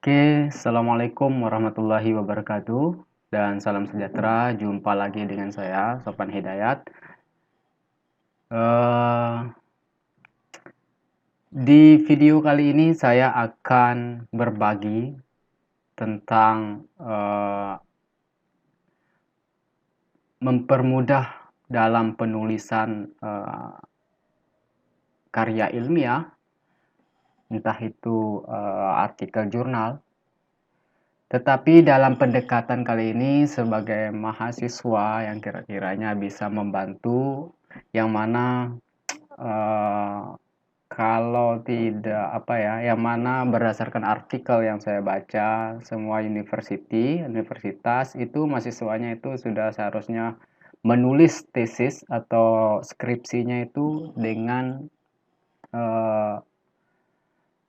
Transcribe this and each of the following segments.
Oke, Assalamualaikum warahmatullahi wabarakatuh dan salam sejahtera. Jumpa lagi dengan saya, Sofan Hidayat. Eh, di video kali ini saya akan berbagi tentang mempermudah dalam penulisan karya ilmiah, entah itu artikel jurnal. Tetapi dalam pendekatan kali ini sebagai mahasiswa yang kira-kiranya bisa membantu, yang mana eh, kalau tidak apa ya, yang mana berdasarkan artikel yang saya baca, semua universitas itu mahasiswanya itu sudah seharusnya menulis tesis atau skripsinya itu dengan eh,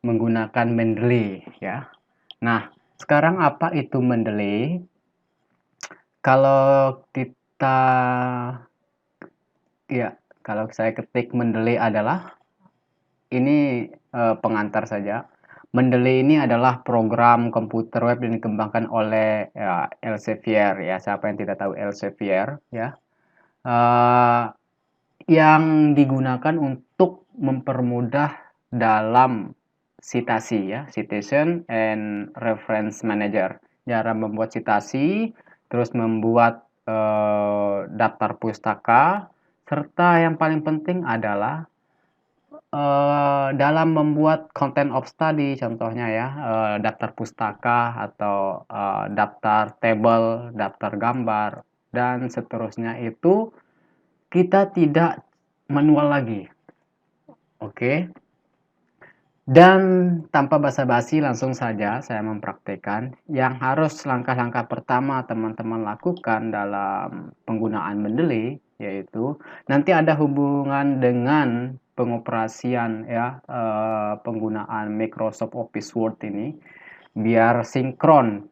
menggunakan Mendeley ya. Nah, sekarang apa itu Mendeley? Kalau kita ya, kalau saya ketik Mendeley adalah ini pengantar saja. Mendeley ini adalah program komputer web yang dikembangkan oleh ya, Elsevier ya. Siapa yang tidak tahu Elsevier ya? Eh, yang digunakan untuk mempermudah dalam citasi ya, citation and reference manager. Cara membuat citasi, terus membuat daftar pustaka, serta yang paling penting adalah dalam membuat content of study, contohnya ya, daftar pustaka atau daftar tabel, daftar gambar, dan seterusnya itu kita tidak manual lagi. Oke. Dan tanpa basa-basi langsung saja saya mempraktekkan yang harus langkah-langkah pertama teman-teman lakukan dalam penggunaan Mendeley, yaitu nanti ada hubungan dengan pengoperasian ya, penggunaan Microsoft Office Word ini biar sinkron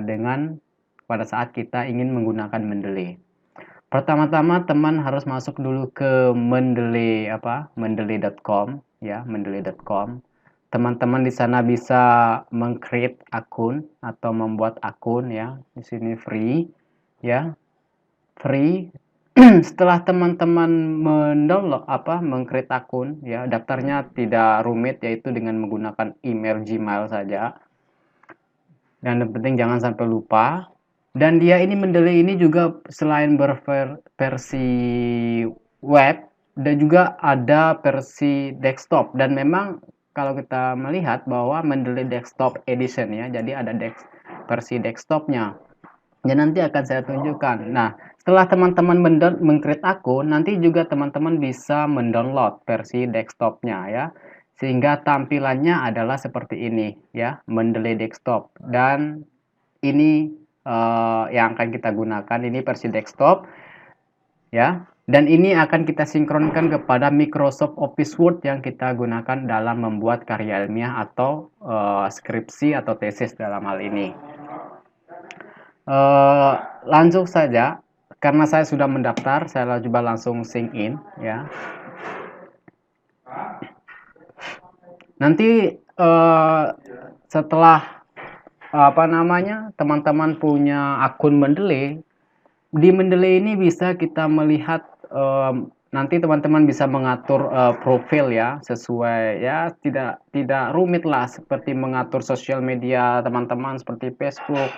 dengan pada saat kita ingin menggunakan Mendeley. Pertama-tama teman harus masuk dulu ke mendeley.com ya, mendeley.com. Teman-teman di sana bisa meng-create akun atau membuat akun ya. Di sini free ya, free. Setelah teman-teman meng-create akun ya, daftarnya tidak rumit yaitu dengan menggunakan email Gmail saja. Dan yang penting jangan sampai lupa. Dan dia ini Mendeley ini juga selain berversi web dan juga ada versi desktop, dan memang kalau kita melihat bahwa Mendeley Desktop Edition ya, jadi ada versi desktopnya. Dan nanti akan saya tunjukkan. Nah, setelah teman-teman meng-create akun, nanti juga teman-teman bisa mendownload versi desktopnya ya. Sehingga tampilannya adalah seperti ini ya, Mendeley Desktop. Dan ini yang akan kita gunakan, ini versi desktop ya. Dan ini akan kita sinkronkan kepada Microsoft Office Word yang kita gunakan dalam membuat karya ilmiah atau skripsi atau tesis dalam hal ini. Uh, Langsung saja, karena saya sudah mendaftar, saya coba langsung sign in ya. Nanti setelah apa namanya, teman-teman punya akun Mendeley, di Mendeley ini bisa kita melihat nanti teman-teman bisa mengatur profil ya, sesuai ya, tidak rumit lah seperti mengatur sosial media teman-teman seperti Facebook.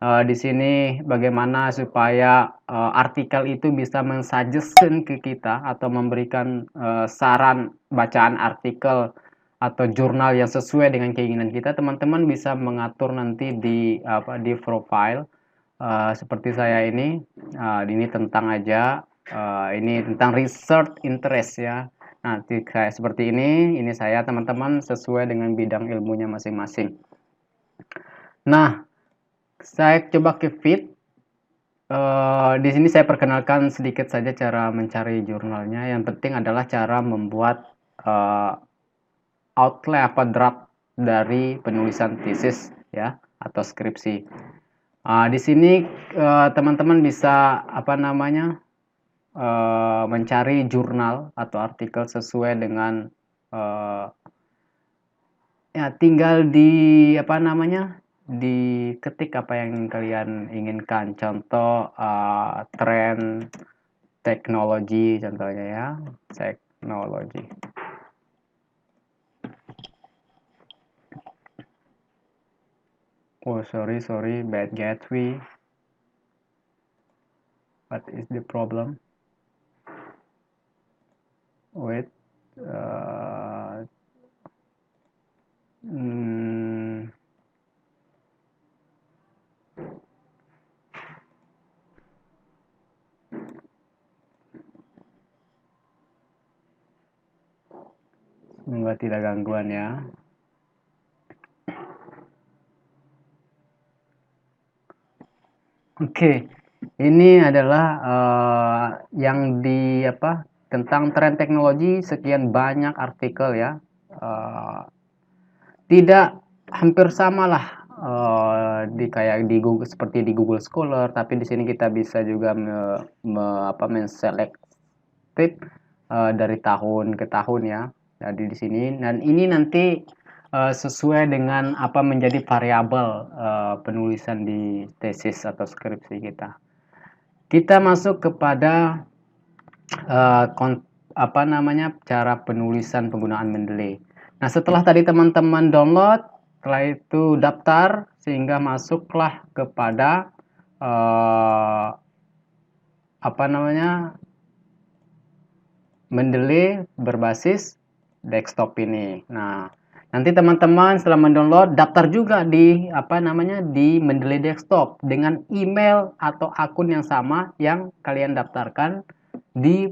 Di sini bagaimana supaya artikel itu bisa mensuggestion ke kita atau memberikan saran bacaan artikel atau jurnal yang sesuai dengan keinginan kita. Teman-teman bisa mengatur nanti di profile seperti saya ini tentang aja ini tentang research interest ya. Nanti kayak seperti ini saya teman-teman sesuai dengan bidang ilmunya masing-masing. Nah, saya coba ke feed. Di sini saya perkenalkan sedikit saja cara mencari jurnalnya. Yang penting adalah cara membuat outline draft dari penulisan tesis ya atau skripsi. Di sini teman-teman bisa mencari jurnal atau artikel sesuai dengan Ya, tinggal apa namanya, diketik apa yang kalian inginkan. Contoh, tren teknologi contohnya ya, teknologi. Oh, sorry, bad gateway. What is the problem? Wait, uh, hmm, semoga tidak gangguan ya. Oke, ini adalah yang tentang tren teknologi, sekian banyak artikel ya. Tidak hampir samalah di kayak di Google, seperti di Google Scholar, tapi di sini kita bisa juga menselektif dari tahun ke tahun ya. Jadi di sini, dan ini nanti sesuai dengan apa menjadi variabel penulisan di tesis atau skripsi kita. Kita masuk kepada apa namanya, cara penulisan penggunaan Mendeley. Nah, setelah tadi teman-teman download, setelah itu daftar, sehingga masuklah kepada apa namanya, Mendeley berbasis desktop ini. Nah, nanti teman-teman setelah mendownload, daftar juga di apa namanya, di Mendeley desktop dengan email atau akun yang sama yang kalian daftarkan di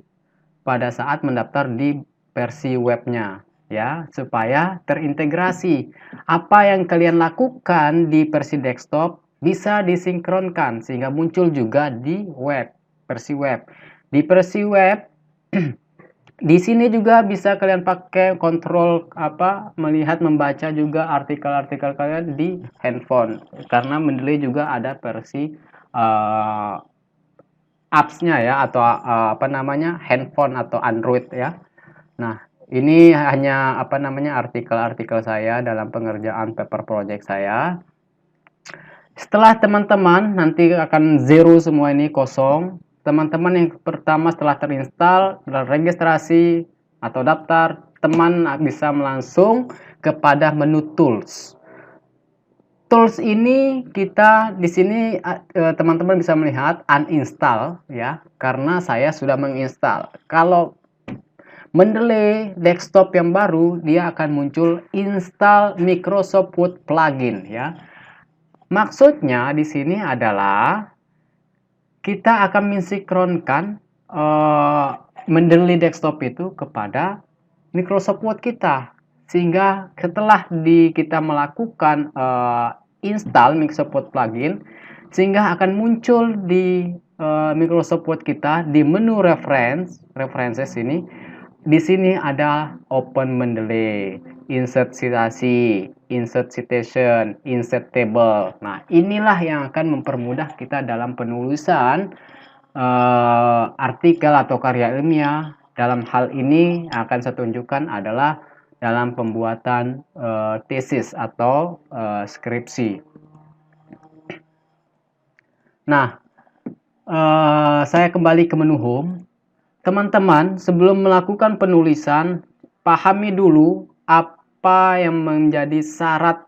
pada saat mendaftar di versi webnya ya, supaya terintegrasi. Apa yang kalian lakukan di versi desktop bisa disinkronkan sehingga muncul juga di versi web. Di versi web di sini juga bisa kalian pakai kontrol melihat, membaca juga artikel-artikel kalian di handphone, karena Mendeley juga ada versi apps-nya ya, atau apa namanya, handphone atau Android ya. Nah, ini hanya apa namanya, artikel-artikel saya dalam pengerjaan paper project saya. Setelah teman-teman nanti akan zero semua, ini kosong. Teman-teman yang pertama setelah terinstall dan registrasi atau daftar, teman bisa langsung kepada menu tools. Tools ini kita di sini teman-teman bisa melihat uninstall ya, karena saya sudah menginstal. Kalau Mendeley desktop yang baru, dia akan muncul install Microsoft Word plugin ya. Maksudnya di sini adalah kita akan mensinkronkan Mendeley desktop itu kepada Microsoft Word kita, sehingga setelah kita melakukan install Microsoft Word plugin, sehingga akan muncul di Microsoft Word kita di menu references ini. Di sini ada open Mendeley, insert citasi, insert citation, insert table. Nah, inilah yang akan mempermudah kita dalam penulisan artikel atau karya ilmiah. Dalam hal ini akan saya tunjukkan adalah dalam pembuatan tesis atau skripsi. Nah, saya kembali ke menu home. Teman-teman, sebelum melakukan penulisan, pahami dulu apa yang menjadi syarat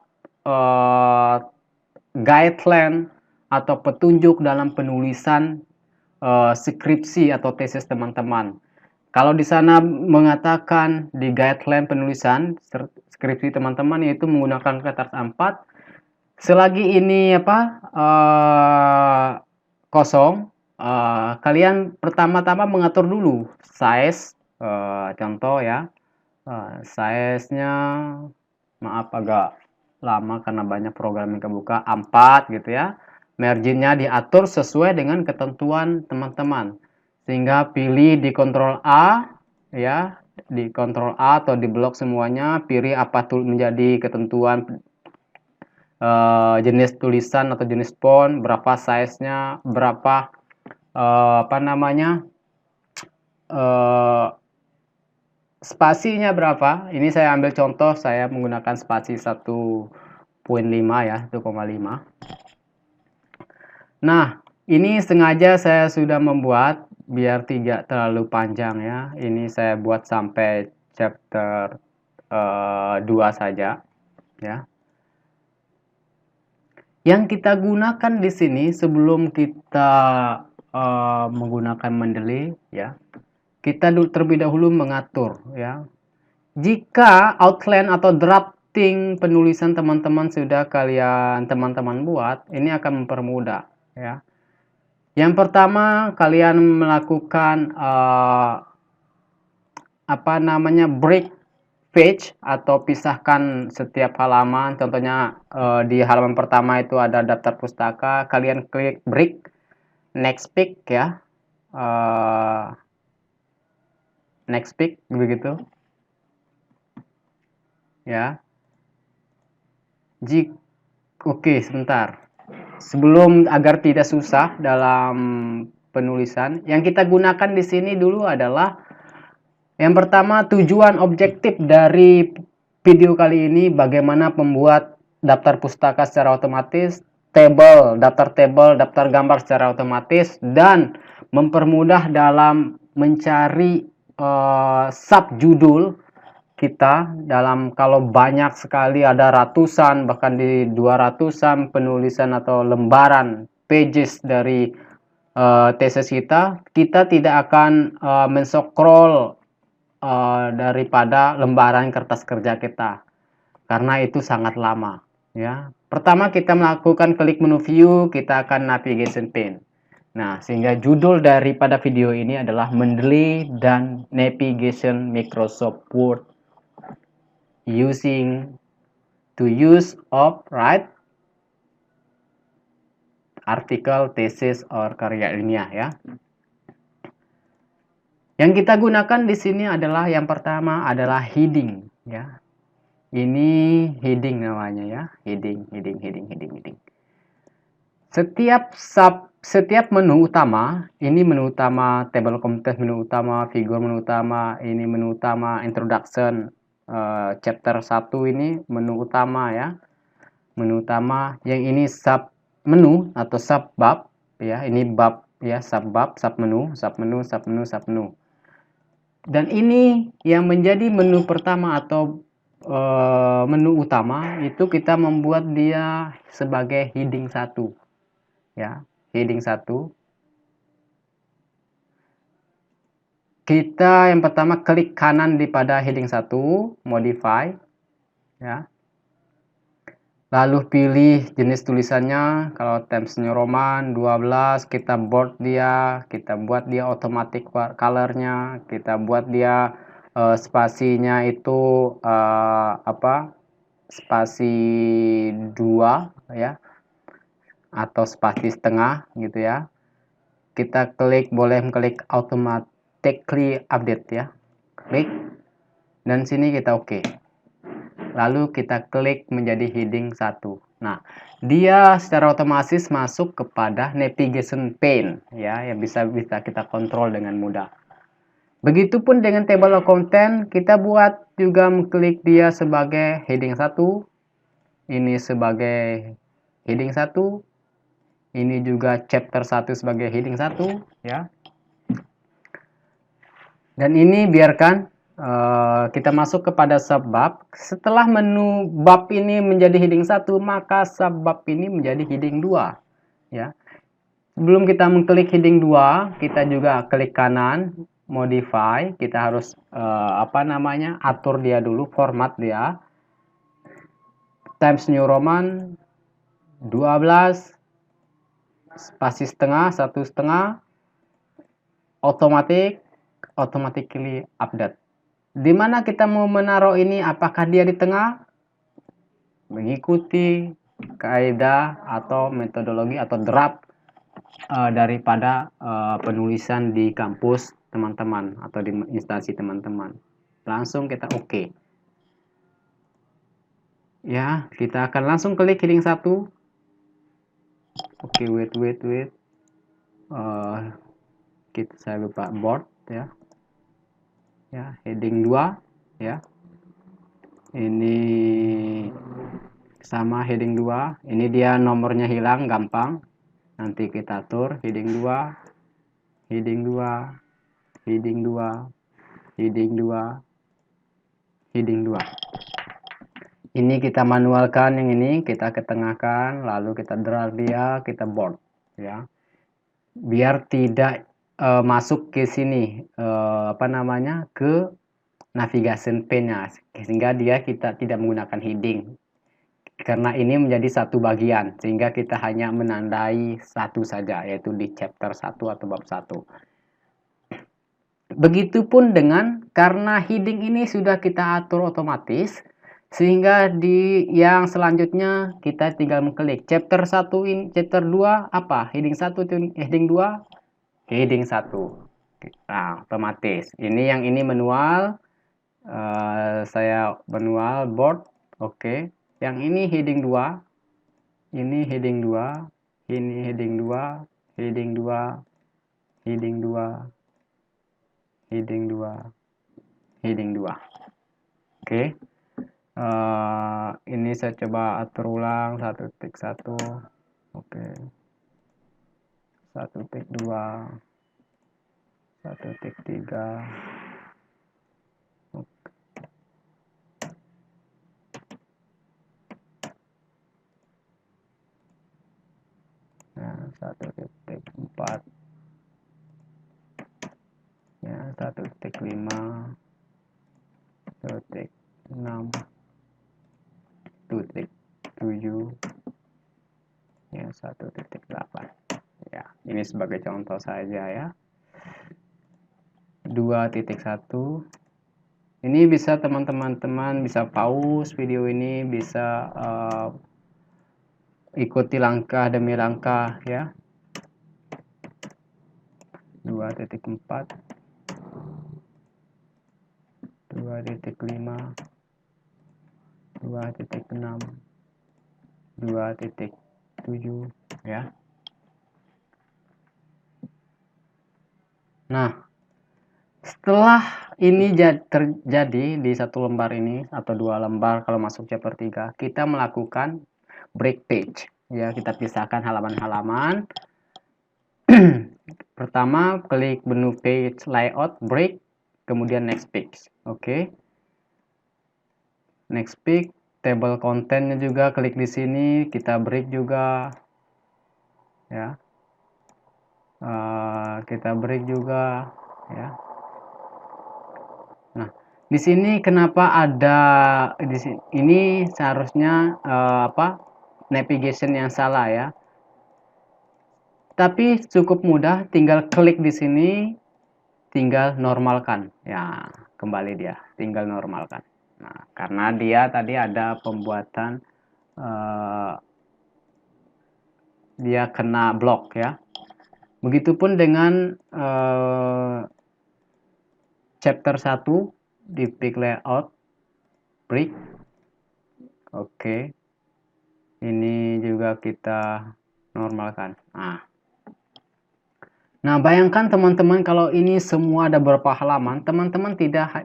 guideline atau petunjuk dalam penulisan skripsi atau tesis teman-teman. Kalau di sana mengatakan di guideline penulisan skripsi teman-teman yaitu menggunakan kertas A4, selagi ini kosong, kalian pertama-tama mengatur dulu size, contoh ya, size-nya maaf agak lama karena banyak program yang kebuka, A4 gitu ya. Marginnya diatur sesuai dengan ketentuan teman-teman, sehingga pilih di kontrol A ya, di kontrol A atau di blok semuanya, pilih apa menjadi ketentuan jenis tulisan atau jenis font, berapa size-nya, berapa apa namanya, spasinya berapa? Ini saya ambil contoh, saya menggunakan spasi 1,5 ya, 1,5. Nah, ini sengaja saya sudah membuat biar tidak terlalu panjang ya. Ini saya buat sampai chapter 2 saja ya. Yang kita gunakan di sini sebelum kita menggunakan Mendeley ya, kita terlebih dahulu mengatur ya. Jika outline atau drafting penulisan teman-teman sudah teman-teman buat, ini akan mempermudah ya. Yang pertama, kalian melakukan break page atau pisahkan setiap halaman. Contohnya di halaman pertama itu ada daftar pustaka, kalian klik break, next page ya, next page begitu ya. Oke, sebentar. Sebelum agar tidak susah dalam penulisan, yang kita gunakan di sini dulu adalah yang pertama, tujuan objektif dari video kali ini bagaimana membuat daftar pustaka secara otomatis, daftar gambar secara otomatis, dan mempermudah dalam mencari subjudul kita dalam kalau banyak sekali ada ratusan bahkan di 200-an penulisan atau lembaran pages dari tesis kita tidak akan menscroll daripada lembaran kertas kerja kita karena itu sangat lama ya. Pertama kita melakukan klik menu view, kita akan navigation pane. Nah, sehingga judul daripada video ini adalah Mendeley dan Navigation Microsoft Word using to use of write artikel, thesis, or karya ilmiah ya. Yang kita gunakan di sini adalah yang pertama adalah heading ya. Ini heading namanya ya, heading. Setiap menu utama, ini menu utama, table of contents menu utama, figure menu utama, ini menu utama, introduction, chapter 1 ini menu utama ya. Menu utama, yang ini sub menu atau sub bab ya, ini bab ya, sub bab, sub menu. Dan ini yang menjadi menu pertama atau menu utama itu kita membuat dia sebagai heading 1 ya, heading 1. Kita yang pertama klik kanan di pada heading 1, modify ya. Lalu pilih jenis tulisannya, kalau Times New Roman 12 kita bold dia, kita buat dia automatic colornya, kita buat dia spasinya itu spasi 2 ya, atau spasi setengah gitu ya. Kita boleh klik automatically update ya, klik, dan sini kita oke. Lalu kita klik menjadi heading 1. Nah, dia secara otomatis masuk kepada navigation pane ya, yang bisa kita kontrol dengan mudah. Begitupun dengan table of content, kita buat juga mengklik dia sebagai heading 1. Ini sebagai heading 1. Ini juga chapter 1 sebagai heading 1 ya. Dan ini biarkan kita masuk kepada subbab. Setelah menu bab ini menjadi heading 1, maka subbab ini menjadi heading 2 ya. Sebelum kita mengklik heading 2, kita juga klik kanan, modify. Kita harus atur dia dulu, format dia. Times New Roman 12 spasi setengah, 1,5, automatically update. Di mana kita mau menaruh ini, apakah dia di tengah? Mengikuti kaidah atau metodologi atau draft daripada penulisan di kampus teman-teman atau di instansi teman-teman. Langsung kita oke. Ya, kita akan langsung klik heading 1. Oke, wait. Saya lupa board ya. ya, heading 2 ya. Ini sama heading 2. Ini dia nomornya hilang, gampang. Nanti kita atur heading 2, heading 2, heading 2, heading 2, heading 2. Ini kita manualkan, yang ini kita ketengahkan, lalu kita drag dia, kita board ya. Biar tidak masuk ke sini apa namanya, ke navigation pane-nya, sehingga kita tidak menggunakan heading. Karena ini menjadi satu bagian, sehingga kita hanya menandai satu saja, yaitu di chapter 1 atau bab 1. Begitupun dengan, karena heading ini sudah kita atur otomatis, sehingga di yang selanjutnya kita tinggal mengklik chapter 1 ini, chapter 2 apa? Heading 1 itu heading 2, heading 1. Nah, otomatis. Yang ini manual, saya manual board, oke. Yang ini heading 2, ini heading 2, ini heading 2, heading 2, heading 2, heading 2, heading 2. Oke. Ini saya coba atur ulang 1.1. Oke. 1.2, 1.3. Oke. Nah, 1.4. Ya, 1.5, 1.6, 1.7, ya 1.8. Ya, ini sebagai contoh saja ya. 2.1. Ini bisa teman-teman bisa pause video ini, bisa ikuti langkah demi langkah ya. 2.4, 2.5, 2.6, 2.7 ya. Nah, setelah ini terjadi di satu lembar ini atau dua lembar kalau masuk chapter 3, kita melakukan break page ya. Kita pisahkan halaman-halaman. Pertama klik menu page layout, break, kemudian next page. Oke. Next page, table contentnya juga klik di sini, kita break juga ya. Kita break juga ya. Nah, di sini kenapa ada di sini? Ini seharusnya navigation yang salah ya. Tapi cukup mudah, tinggal klik di sini, tinggal normalkan. Ya, kembali dia, tinggal normalkan. Nah, karena dia tadi ada pembuatan dia kena blok ya. Begitupun dengan chapter 1 di pick layout, break. Oke. Ini juga kita normalkan. Nah, bayangkan teman-teman kalau ini semua ada berapa halaman, teman-teman tidak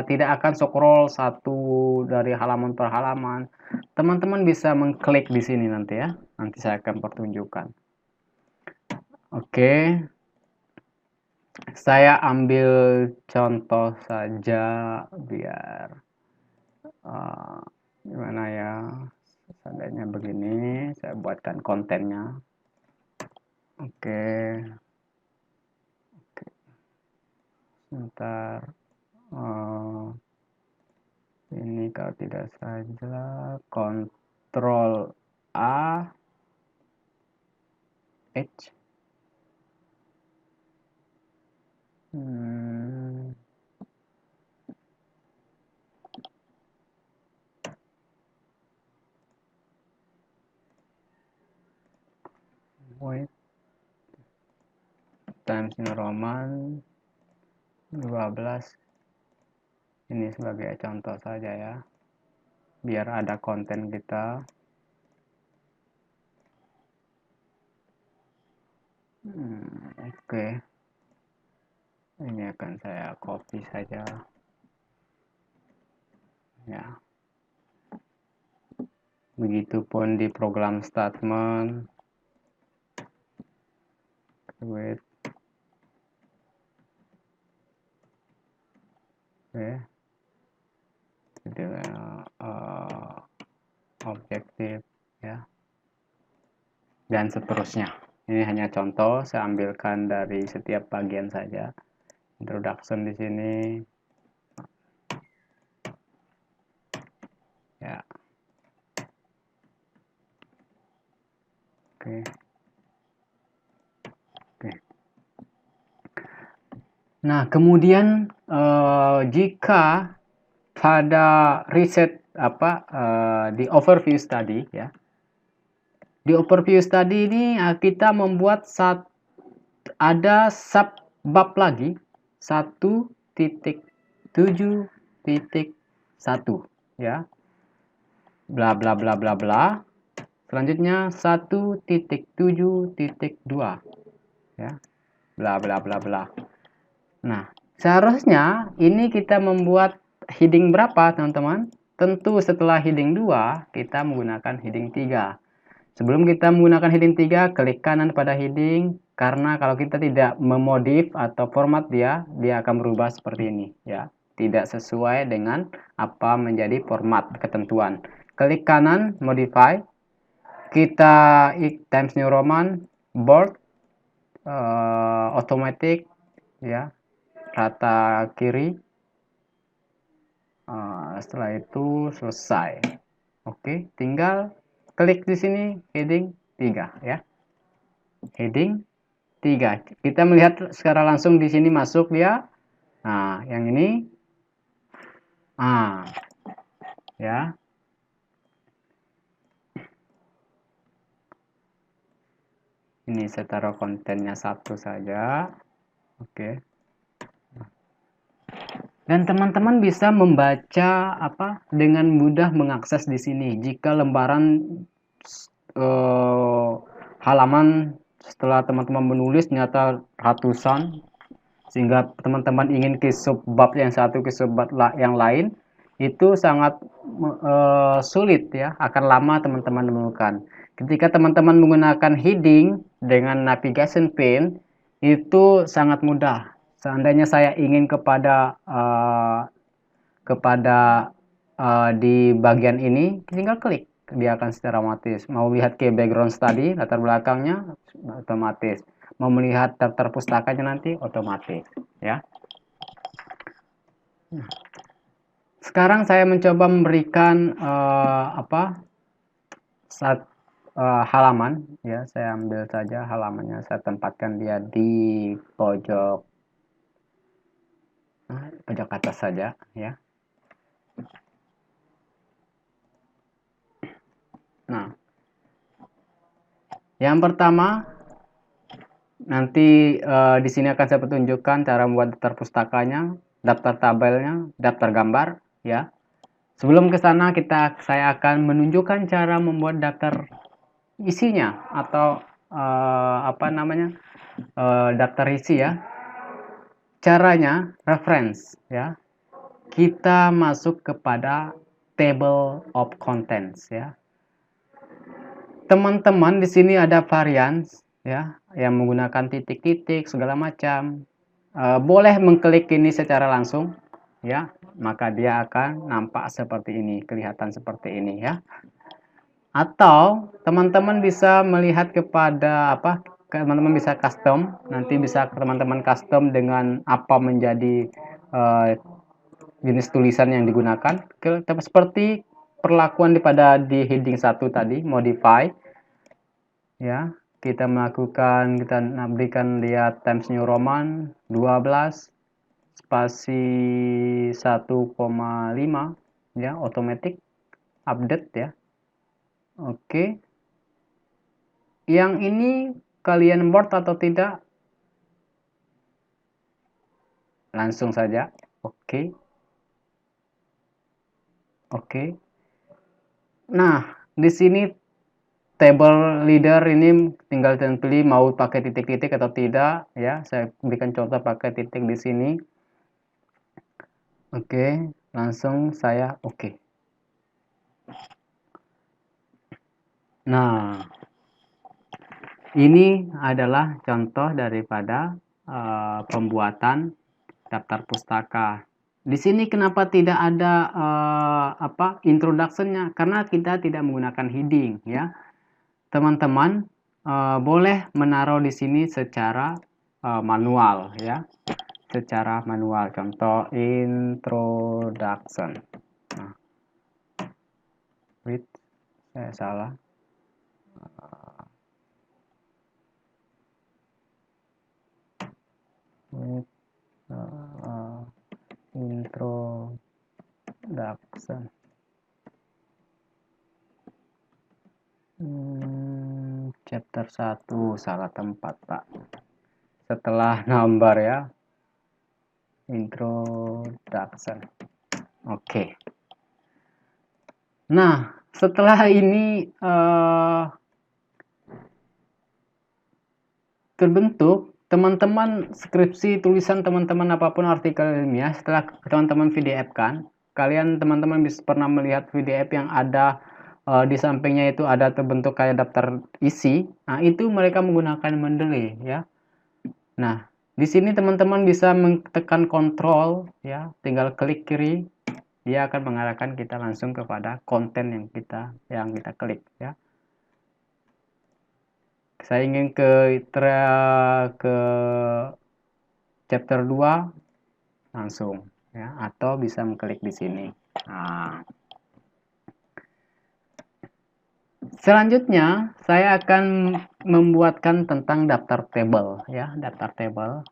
akan scroll satu dari halaman per halaman. Teman-teman bisa mengklik di sini nanti ya. Nanti saya akan pertunjukkan. Oke. Saya ambil contoh saja biar gimana ya. Seandainya begini, saya buatkan kontennya. Oke. Sebentar. Ini kalau tidak salah Ctrl A H. Wait. Times New Roman 12. Ini sebagai contoh saja ya. Biar ada konten kita. Oke. Ini akan saya copy saja. Ya. Begitupun di program statement. Wait. Oke. Jadi, objektif ya. Dan seterusnya. Ini hanya contoh, saya ambilkan dari setiap bagian saja. Introduction di sini. Ya. Oke. Oke. Nah, kemudian jika pada riset di overview study ya. Di overview study ini kita membuat ada sub bab lagi 1.7.1 ya. Bla bla bla bla bla. Selanjutnya 1.7.2 ya. Bla bla bla bla. Nah, seharusnya ini kita membuat heading berapa, teman-teman? Tentu setelah heading 2, kita menggunakan heading 3. Sebelum kita menggunakan heading 3, klik kanan pada heading, karena kalau kita tidak memodif atau format dia akan berubah seperti ini, ya. Tidak sesuai dengan apa menjadi format ketentuan. Klik kanan, modify, kita Times New Roman, bold, automatic, ya, rata kiri. Setelah itu selesai. Oke, tinggal klik di sini heading 3 ya. Heading 3. Kita melihat secara langsung di sini masuk dia. Nah, yang ini ya. Ini saya taruh kontennya 1 saja. Oke. Dan teman-teman bisa membaca dengan mudah mengakses di sini. Jika lembaran halaman setelah teman-teman menulis ternyata ratusan, sehingga teman-teman ingin ke subbab yang satu ke subbab yang lain, itu sangat sulit ya, akan lama teman-teman menemukan. Ketika teman-teman menggunakan heading dengan navigation pane, itu sangat mudah. Seandainya saya ingin kepada di bagian ini, tinggal klik, dia akan secara otomatis. Mau lihat ke background study, latar belakangnya, otomatis. Mau melihat daftar pustakanya nanti, otomatis. Ya. Sekarang saya mencoba memberikan halaman. Ya, saya ambil saja halamannya, saya tempatkan dia di pojok atas saja. Ya. Nah, yang pertama, nanti di sini akan saya tunjukkan cara membuat daftar pustakanya, daftar tabelnya, daftar gambar, ya. Sebelum ke sana saya akan menunjukkan cara membuat daftar isinya atau daftar isi ya. Caranya reference ya. Kita masuk kepada table of contents ya. Teman-teman di sini ada varians ya yang menggunakan titik-titik segala macam. Boleh mengklik ini secara langsung ya, maka dia akan nampak seperti ini, kelihatan seperti ini ya. Atau teman-teman bisa melihat kepada teman-teman bisa custom, nanti bisa teman-teman custom dengan apa menjadi jenis tulisan yang digunakan. Seperti perlakuan di heading 1 tadi, modify. Ya, kita berikan lihat Times New Roman 12 spasi 1,5 ya, automatic update ya. Oke. Yang ini kalian board atau tidak? Langsung saja. Oke. Oke. Nah, di sini table leader ini tinggal pilih mau pakai titik-titik atau tidak ya. Saya berikan contoh pakai titik di sini. Oke, langsung saya oke. Nah, ini adalah contoh daripada pembuatan daftar pustaka. Di sini kenapa tidak ada introduction-nya? Karena kita tidak menggunakan heading ya. Teman-teman boleh menaruh di sini secara manual ya. Secara manual. Contoh introduction. Nah, wait, saya salah. Introduction. Chapter 1 salah tempat, Pak. Setelah number ya. Introduction. Oke. Nah, setelah ini terbentuk, teman-teman skripsi, tulisan teman-teman apapun artikel ilmiah, setelah teman-teman PDF kan, kalian teman-teman bisa pernah melihat PDF yang ada di sampingnya itu ada terbentuk kayak daftar isi. Nah, itu mereka menggunakan Mendeley ya. Nah, di sini teman-teman bisa tekan kontrol ya, tinggal klik kiri, dia akan mengarahkan kita langsung kepada konten yang kita klik ya. Saya ingin ke chapter 2 langsung ya, atau bisa mengklik di sini. Nah, selanjutnya saya akan membuatkan tentang daftar table ya, daftar table.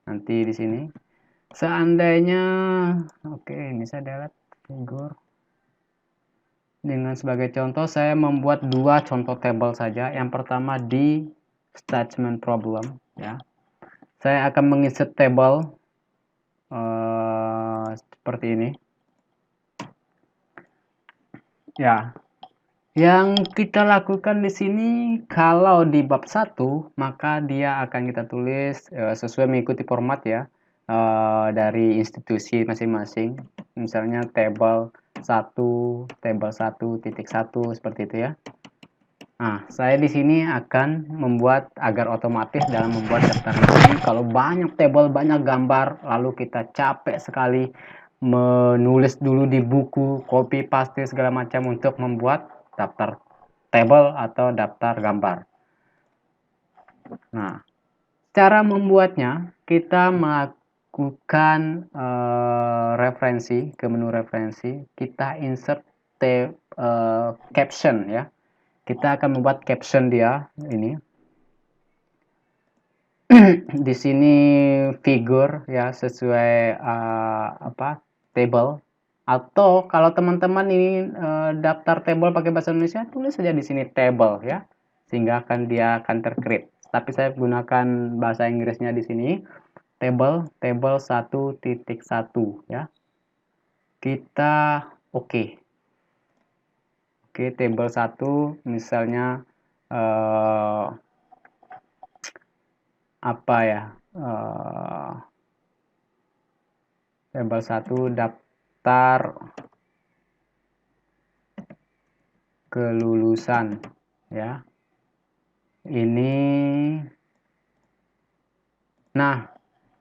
Nanti di sini seandainya ini saya delete figur. Dengan sebagai contoh saya membuat 2 contoh table saja. Yang pertama di statement problem ya. Saya akan menginsert table seperti ini. Ya. Yang kita lakukan di sini kalau di bab 1 maka dia akan kita tulis sesuai mengikuti format ya dari institusi masing-masing. Misalnya table 1 seperti itu ya. Nah, saya di sini akan membuat agar otomatis dalam membuat daftar isi. Kalau banyak table, banyak gambar, lalu kita capek sekali menulis dulu di buku, copy paste segala macam untuk membuat daftar table atau daftar gambar. Nah, cara membuatnya kita melakukan referensi ke menu referensi, kita insert caption ya. Kita akan membuat caption dia ini. Di sini figur ya sesuai table. Atau kalau teman-teman ini daftar table pakai bahasa Indonesia, tulis saja di sini table ya. Sehingga dia akan tercreate. Tapi saya gunakan bahasa Inggrisnya di sini. Table 1.1 ya. Kita oke, table 1 misalnya table 1 daftar kelulusan ya.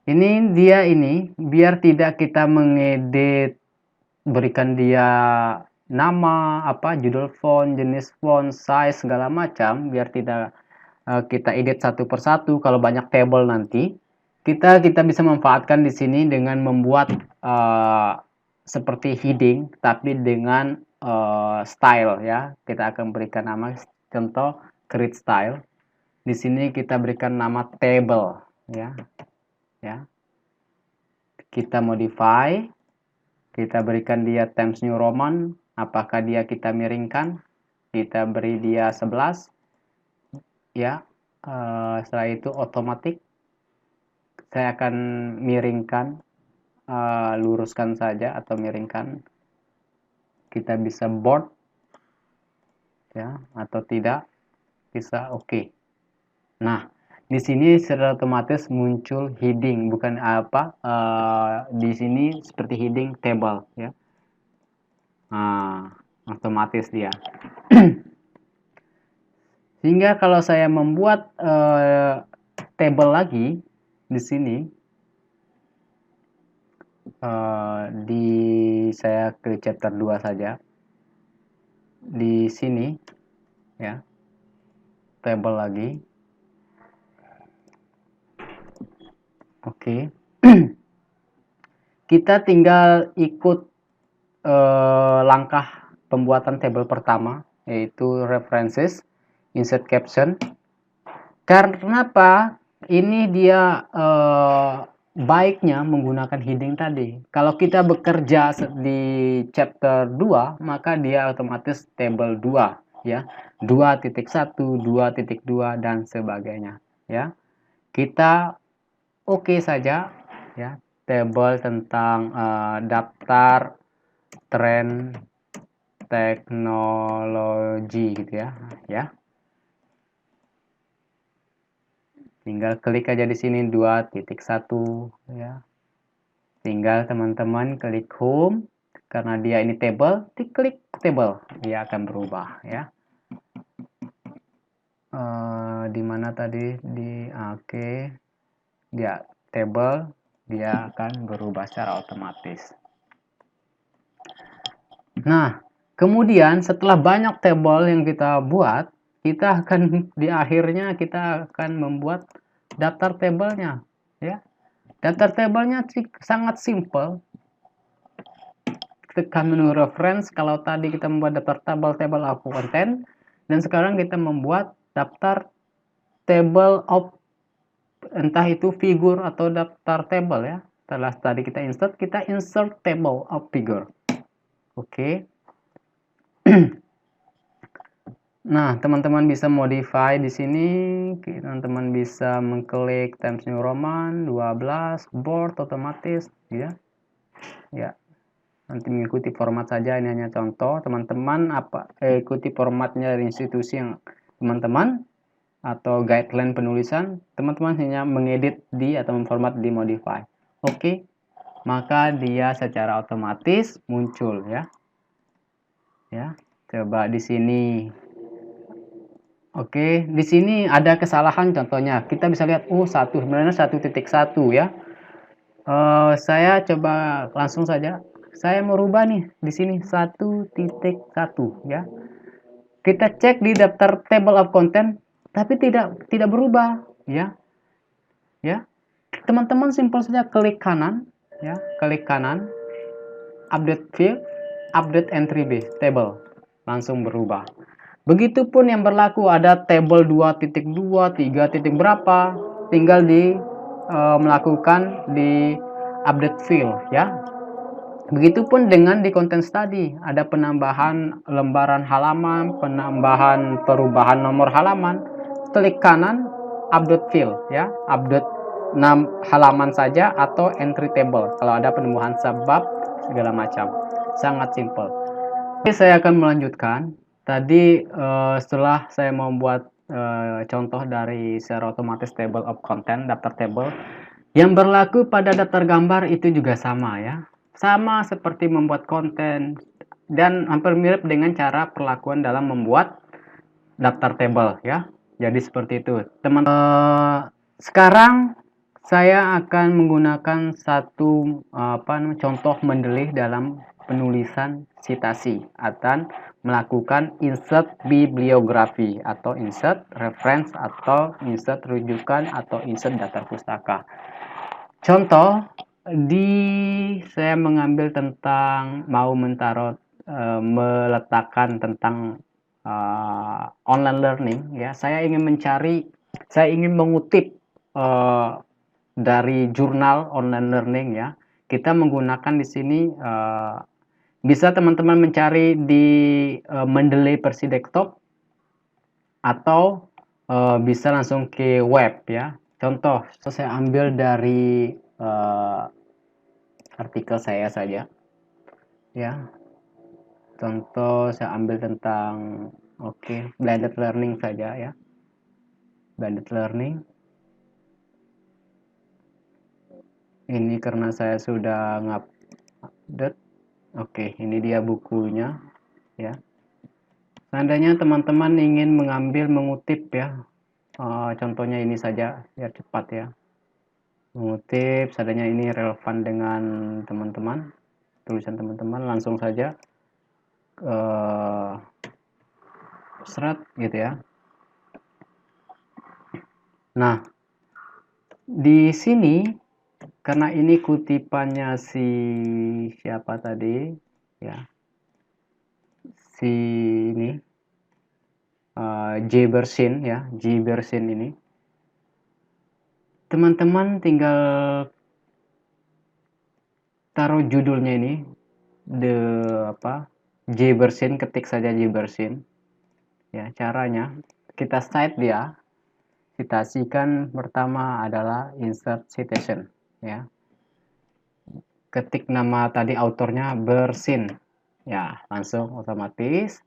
Ini biar tidak kita mengedit, berikan dia nama, judul font, jenis font, size segala macam, biar tidak kita edit satu persatu. Kalau banyak table nanti kita bisa manfaatkan di sini dengan membuat seperti heading tapi dengan style ya. Kita akan berikan nama, contoh create style. Di sini kita berikan nama table ya. Kita modify, kita berikan dia Times New Roman, apakah dia kita miringkan, kita beri dia 11 ya. Setelah itu otomatis saya akan miringkan, luruskan saja atau miringkan. Kita bisa bold, ya atau tidak, bisa oke. Nah, di sini secara otomatis muncul heading, bukan apa, di sini seperti heading table ya. Nah, otomatis dia. Sehingga kalau saya membuat table lagi di sini, saya ke chapter 2 saja. Di sini ya, table lagi. Oke. Kita tinggal ikut langkah pembuatan table pertama, yaitu references, insert caption. Karena apa? Ini dia baiknya menggunakan heading tadi. Kalau kita bekerja di chapter 2, maka dia otomatis table 2 ya. 2.1, 2.2 dan sebagainya ya. Kita oke saja ya, table tentang daftar tren teknologi gitu ya. Tinggal klik aja di sini 2.1 ya. Tinggal teman-teman klik home, karena dia ini table, diklik table, dia akan berubah ya. Di mana tadi di oke. Dia table, dia akan berubah secara otomatis. Nah, kemudian setelah banyak table yang kita buat, kita akan di akhirnya kita akan membuat daftar tabelnya ya. Daftar tabelnya sangat simple. Tekan menu reference kalau tadi kita membuat daftar table of content, dan sekarang kita membuat daftar table of, entah itu figur atau daftar table ya. Setelah tadi kita insert table of figure. Oke. Nah, teman-teman bisa modify di sini. Teman-teman bisa mengklik Times New Roman 12 board otomatis ya. Ya. Nanti mengikuti format saja, ini hanya contoh. Teman-teman ikuti formatnya dari institusi yang teman-teman atau guideline penulisan, teman-teman hanya mengedit di atau memformat di modify. Oke. Maka dia secara otomatis muncul ya. Ya. Coba di sini. Oke, di sini ada kesalahan contohnya. Kita bisa lihat sebenarnya 1.1 ya. Saya coba langsung saja. Saya mau rubah nih di sini 1.1 ya. Kita cek di daftar table of content tapi tidak berubah ya. Ya. Teman-teman simpel saja klik kanan ya, klik kanan, update field, update entry base table. Langsung berubah. Begitupun yang berlaku ada table 2.2, 3. berapa, tinggal melakukan di update field ya. Begitupun dengan di content study, ada penambahan lembaran halaman, penambahan perubahan nomor halaman, klik kanan update field ya, update halaman saja atau entry table kalau ada penambahan sebab segala macam. Sangat simple. Oke, saya akan melanjutkan. Tadi setelah saya membuat contoh dari secara otomatis table of content, daftar table, yang berlaku pada daftar gambar itu juga sama ya. Sama seperti membuat konten dan hampir mirip dengan cara perlakuan dalam membuat daftar table ya. Jadi seperti itu. Sekarang saya akan menggunakan satu contoh mendelih dalam penulisan citasi atau melakukan insert bibliografi atau insert reference atau insert rujukan atau insert daftar pustaka. Contoh saya mengambil tentang meletakkan tentang online learning ya. Saya ingin mengutip dari jurnal online learning ya. Kita menggunakan di sini bisa teman-teman mencari di Mendeley versi desktop atau bisa langsung ke web ya. Contoh, saya ambil dari artikel saya saja ya. Contoh saya ambil tentang Oke, blended learning saja ya. Blended learning. Ini karena saya sudah ngupdate. Oke, ini dia bukunya ya. Seandainya teman-teman ingin mengutip ya, contohnya ini saja biar cepat ya. Mengutip, seandainya ini relevan dengan teman-teman, tulisan teman-teman, langsung saja serat gitu ya. Nah, di sini karena ini kutipannya si siapa tadi ya, si ini J Bersin ya, J Bersin ini, teman-teman tinggal taruh judulnya ini, the apa, J Bersin, ketik saja J Bersin ya. Caranya kita cite dia, citasikan pertama adalah insert citation ya, ketik nama tadi autornya Bersin ya, langsung otomatis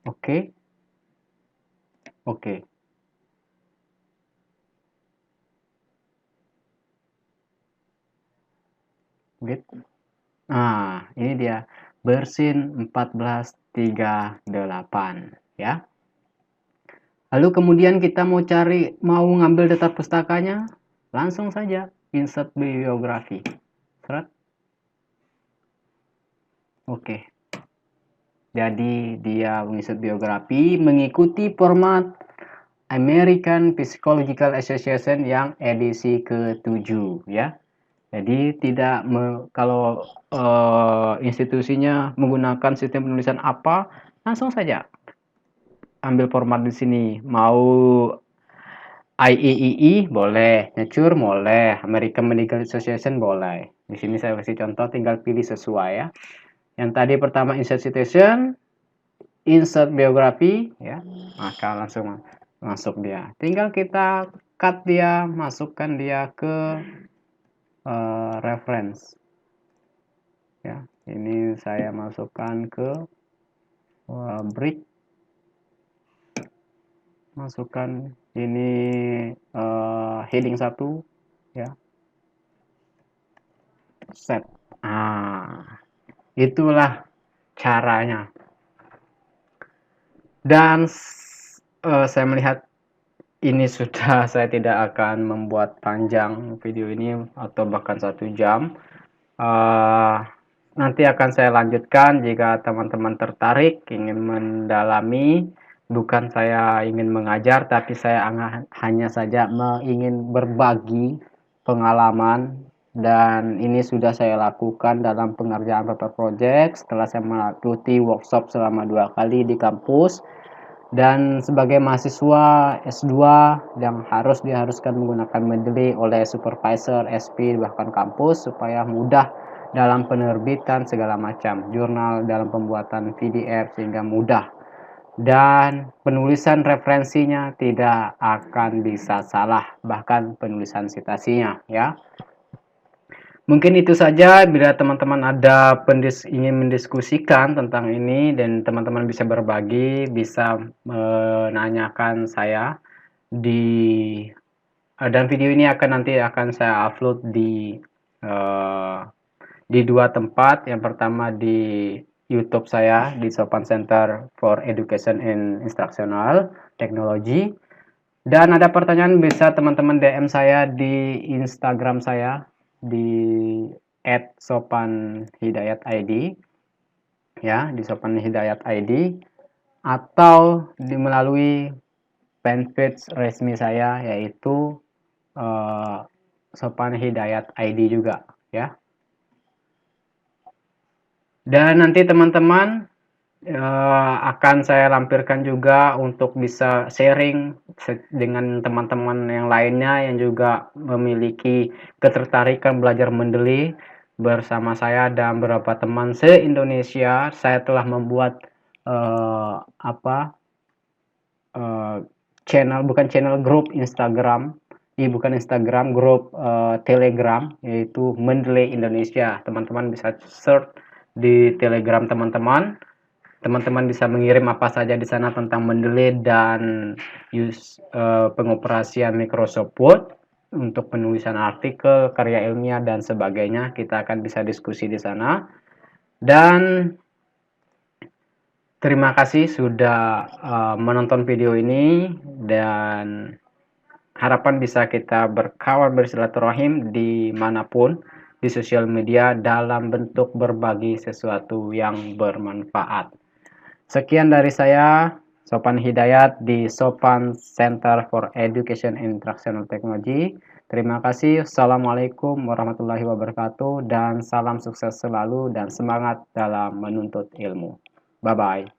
oke. Oke. Gitu. Nah, ini dia Bersin 1438 ya. Lalu kemudian kita mau ngambil data pustakanya, langsung saja insert bibliografi. Seret. Oke. Jadi dia menginsert biografi mengikuti format American Psychological Association yang edisi ke-7 ya. Jadi tidak kalau institusinya menggunakan sistem penulisan apa, langsung saja ambil format di sini. Mau IEEE boleh, Nature boleh, American Medical Association boleh. Di sini saya kasih contoh, tinggal pilih sesuai ya. Yang tadi pertama insert citation, insert biografi ya, maka langsung masuk dia. Tinggal kita cut dia, masukkan dia ke reference ya. Ini saya masukkan ke break, masukkan ini heading 1 ya, set. Itulah caranya. Dan saya melihat ini sudah saya tidak akan membuat panjang video ini atau bahkan 1 jam. Nanti akan saya lanjutkan jika teman-teman tertarik ingin mendalami. Bukan saya ingin mengajar, tapi saya hanya saja ingin berbagi pengalaman, dan ini sudah saya lakukan dalam pengerjaan paper project setelah saya mengikuti workshop selama 2 kali di kampus. Dan sebagai mahasiswa S2 yang diharuskan menggunakan Mendeley oleh supervisor, SP, bahkan kampus supaya mudah dalam penerbitan segala macam jurnal, dalam pembuatan PDF sehingga mudah, dan penulisan referensinya tidak akan bisa salah, bahkan penulisan citasinya ya. Mungkin itu saja. Bila teman-teman ada ingin mendiskusikan tentang ini dan teman-teman bisa berbagi, bisa menanyakan saya dan video ini nanti akan saya upload di 2 tempat. Yang pertama di YouTube saya di Sopan Center for Education and Instructional Technology. Dan ada pertanyaan bisa teman-teman DM saya di Instagram saya di @sopanhidayatid ya, di sopanhidayatid, atau melalui fanpage resmi saya yaitu Sopan Hidayat ID juga ya. Dan nanti teman-teman akan saya lampirkan juga untuk bisa sharing dengan teman-teman yang lainnya yang juga memiliki ketertarikan belajar Mendeley bersama saya dan beberapa teman se-Indonesia. Saya telah membuat grup Instagram, grup Telegram, yaitu Mendeley Indonesia. Teman-teman bisa search di Telegram teman-teman. Teman-teman bisa mengirim apa saja di sana tentang Mendeley dan pengoperasian Microsoft Word untuk penulisan artikel, karya ilmiah dan sebagainya. Kita akan bisa diskusi di sana. Dan terima kasih sudah menonton video ini, dan harapan bisa kita berkawan bersilaturahim dimanapun di sosial media dalam bentuk berbagi sesuatu yang bermanfaat. Sekian dari saya, Sopan Hidayat di Sopan Center for Education and Instructional Technology. Terima kasih. Assalamualaikum warahmatullahi wabarakatuh dan salam sukses selalu dan semangat dalam menuntut ilmu. Bye-bye.